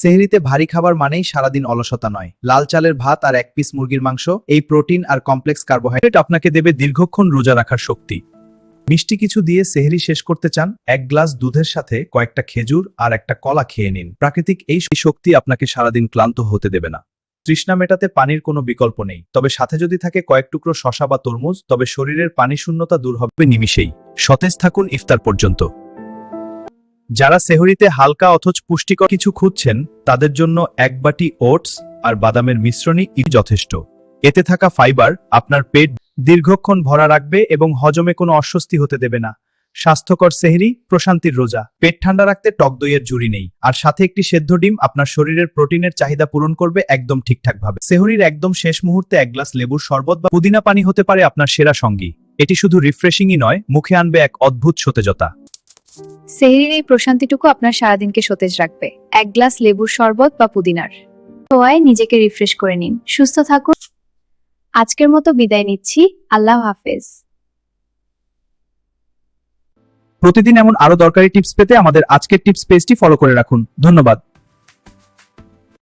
সেহরিতে ভারী খাবার মানেই সারাদিন অলসতা নয়, লাল চালের ভাত আর এক পিস মুরগির মাংস, এই প্রোটিন আর কমপ্লেক্স কার্বোহাইড্রেট আপনাকে দেবে দীর্ঘক্ষণ রোজা রাখার শক্তি। মিষ্টি কিছু দিয়ে সেহরি শেষ করতে চান, এক গ্লাস দুধের সাথে কয়েকটা খেজুর আর একটা কলা খেয়ে নিন। প্রাকৃতিক এই শক্তি আপনাকে সারাদিন ক্লান্ত হতে দেবে না। তৃষ্ণা মেটাতে পানির কোনো বিকল্প নেই, তবে সাথে যদি থাকে কয়েক টুকরো শসা বা তরমুজ, তবে শরীরের পানি শূন্যতা দূর হবে নিমিষেই। সতেজ থাকুন ইফতার পর্যন্ত। যারা সেহরিতে হালকা অথচ পুষ্টিকর কিছু খুঁজছেন, তাদের জন্য এক বাটি ওটস আর বাদামের মিশ্রণই যথেষ্ট। এতে থাকা ফাইবার আপনার পেট দীর্ঘক্ষণ ভরা রাখবে এবং হজমে কোনো অস্বস্তি হতে দেবে না। স্বাস্থ্যকর সেহরি, প্রশান্তির রোজা। পেট ঠান্ডা রাখতে টক দইয়ের জুড়ি নেই, আর সাথে একটি সেদ্ধ ডিম আপনার শরীরের প্রোটিনের চাহিদা পূরণ করবে একদম ঠিকঠাকভাবে। সেহরির একদম শেষ মুহূর্তে এক গ্লাস লেবুর শরবত বা পুদিনা পানি হতে পারে আপনার সেরা সঙ্গী। এটি শুধু রিফ্রেশিংই নয়, মুখে আনবে এক অদ্ভুত সতেজতা। সেহরির এই প্রশান্তিটুকু আপনার সারাদিনকে সতেজ রাখবে। এক গ্লাস লেবুর শরবত বা পুদিনার ছোঁয়ায় নিজেকে রিফ্রেশ করে নিন। সুস্থ থাকুন। আজকের মতো বিদায় নিচ্ছি। আল্লাহ হাফেজ। প্রতিদিন এমন আরো দরকারি টিপস পেতে আমাদের আজকের টিপস পেজটি ফলো করে রাখুন। ধন্যবাদ।